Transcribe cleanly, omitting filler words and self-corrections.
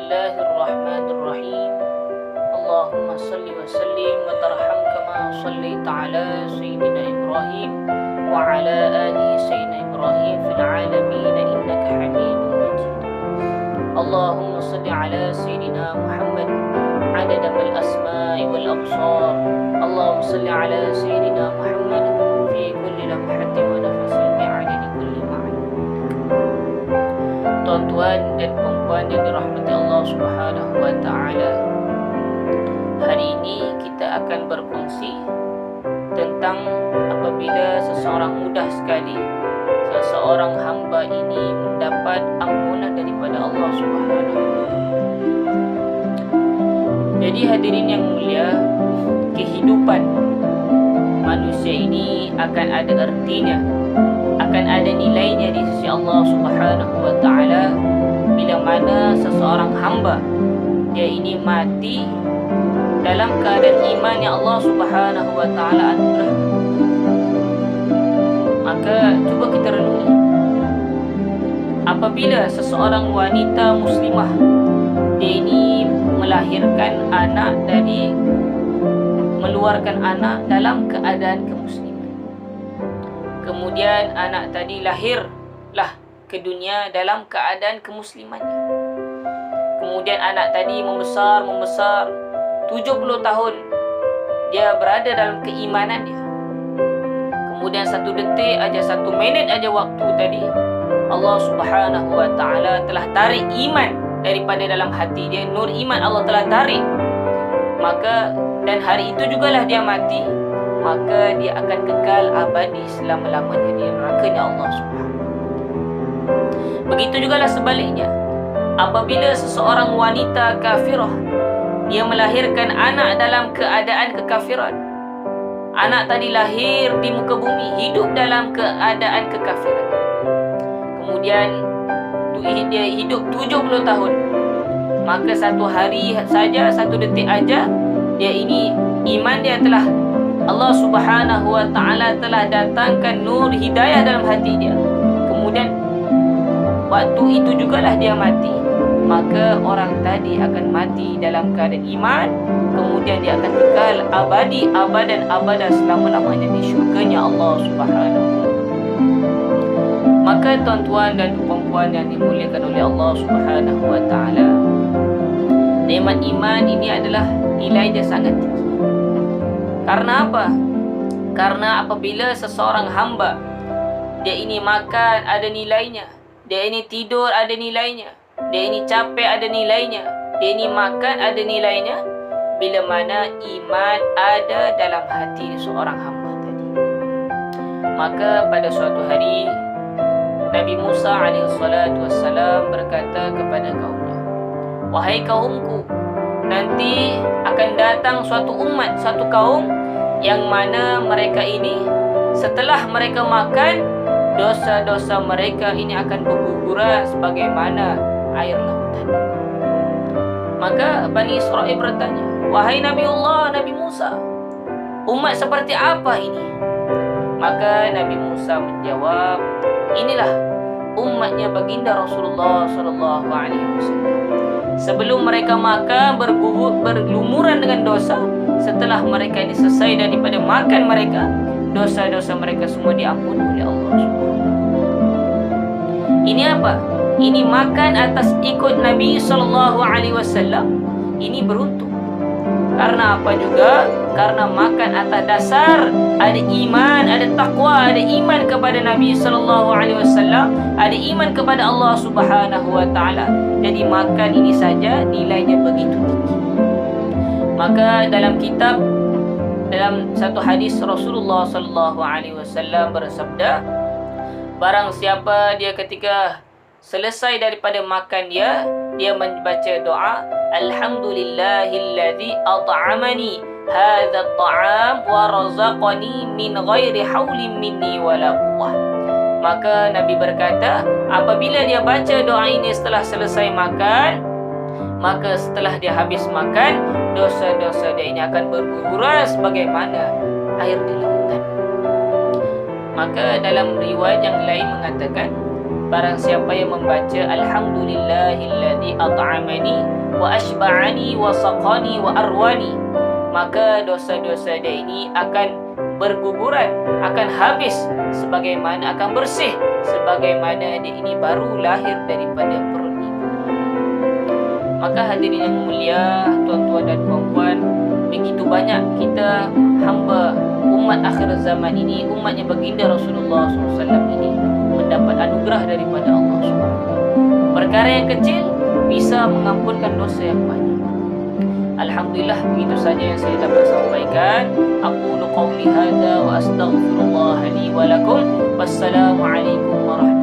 Bismillahirrahmanirrahim. Allahumma salli wa sallim wa tarham kama sallaita ala Sayyidina Ibrahim wa ala ali Sayyidina Ibrahim fil alamin innaka Hamidum Majid. Allahumma salli ala Sayyidina Muhammad adada mal asma'i wal absar. Allahumma salli ala Sayyidina Muhammad fi kulli lamhatin wa nafasin bi'adadi kulli ma'lum. Tuan-tuan dan puan yang dirahmati Allah Subhanahu wa taala. Hari ini kita akan berkongsi tentang apabila seseorang mudah sekali seseorang hamba ini mendapat ampunan daripada Allah Subhanahu wa taala. Jadi hadirin yang mulia, kehidupan manusia ini akan ada artinya, akan ada nilainya di sisi Allah Subhanahu wa taala bila mana seseorang hamba dia ini mati dalam keadaan iman yang Allah Subhanahu wa taala anugerahkan. Maka cuba kita renungi, apabila seseorang wanita muslimah dia ini melahirkan anak dari mengeluarkan anak dalam keadaan kemusliman, kemudian anak tadi lahirlah ke dunia dalam keadaan kemuslimannya, kemudian anak tadi membesar 70 tahun dia berada dalam keimanannya, kemudian satu detik aja, satu minit aja waktu tadi Allah Subhanahu wa taala telah tarik iman daripada dalam hati dia, nur iman Allah telah tarik, maka dan hari itu jugalah dia mati, maka dia akan kekal abadi selama-lamanya di nerakanya Allah Subhanahu. Begitu jugalah sebaliknya, apabila seseorang wanita kafirah dia melahirkan anak dalam keadaan kekafiran, anak tadi lahir di muka bumi hidup dalam keadaan kekafiran, kemudian dia hidup 70 tahun, maka satu hari saja, satu detik aja, dia ini iman dia telah Allah Subhanahu wa taala telah datangkan nur hidayah dalam hati dia, kemudian waktu itu jugalah dia mati, maka orang tadi akan mati dalam keadaan iman, kemudian dia akan kekal abadi abadan abada selama-lamanya di syurganya Allah Subhanahu wa taala. Maka tuan-tuan dan puan-puan yang dimuliakan oleh Allah Subhanahu wa taala, nikmat iman ini adalah nilai dia sangat tinggi. Karena apa? Karena apabila seseorang hamba dia ini makan ada nilainya, dia ini tidur ada nilainya, dia ini capek ada nilainya, dia ini makan ada nilainya, bila mana iman ada dalam hati seorang hamba tadi. Maka pada suatu hari Nabi Musa alaihissalam berkata kepada kaumnya, wahai kaumku, nanti akan datang suatu umat, suatu kaum yang mana mereka ini setelah mereka makan, dosa-dosa mereka ini akan berguguran sebagaimana air lautan. Maka Bani Israel bertanya, wahai Nabiullah, Nabi Musa, umat seperti apa ini? Maka Nabi Musa menjawab, inilah umatnya baginda Rasulullah sallallahu alaihi wasallam. Sebelum mereka makan berlumuran dengan dosa, setelah mereka ini selesai daripada makan mereka, dosa-dosa mereka semua diampuni oleh Allah. Ini apa? Ini makan atas ikut Nabi sallallahu alaihi wasallam. Ini beruntung. Karena apa juga? Karena makan atas dasar ada iman, ada takwa, ada iman kepada Nabi sallallahu alaihi wasallam, ada iman kepada Allah Subhanahu wa taala. Jadi makan ini saja nilainya begitu tinggi. Maka dalam satu hadis Rasulullah sallallahu alaihi wasallam bersabda, barang siapa dia ketika selesai daripada makan dia membaca doa, alhamdulillahilladzi at'amani hadza at'am wa razaqani min ghairi haulin minni wala quwwah. Maka Nabi berkata, apabila dia baca doa ini setelah selesai makan, maka setelah dia habis makan, dosa-dosa dia ini akan berguguran sebagaimana air di lautan. Maka dalam riwayat yang lain mengatakan, barang siapa yang membaca alhamdulillahilladzi alladhi at'amani wa ashba'ani wa saqani wa arwani. Maka dosa-dosa dia ini akan berguguran, akan habis, sebagaimana akan bersih, sebagaimana dia ini baru lahir daripada perut ibu. Maka hadirin yang mulia, tuan-tuan dan puan-puan, begitu banyak kita hamba umat akhir zaman ini, umatnya baginda Rasulullah SAW ini mendapat anugerah daripada Allah SWT. Perkara yang kecil bisa mengampunkan dosa yang banyak. Alhamdulillah, begitu saja yang saya dapat sampaikan. Aqulu qawli hadza wa astaghfirullah li wa lakum. Wassalamualaikum warahmatullahi wabarakatuh.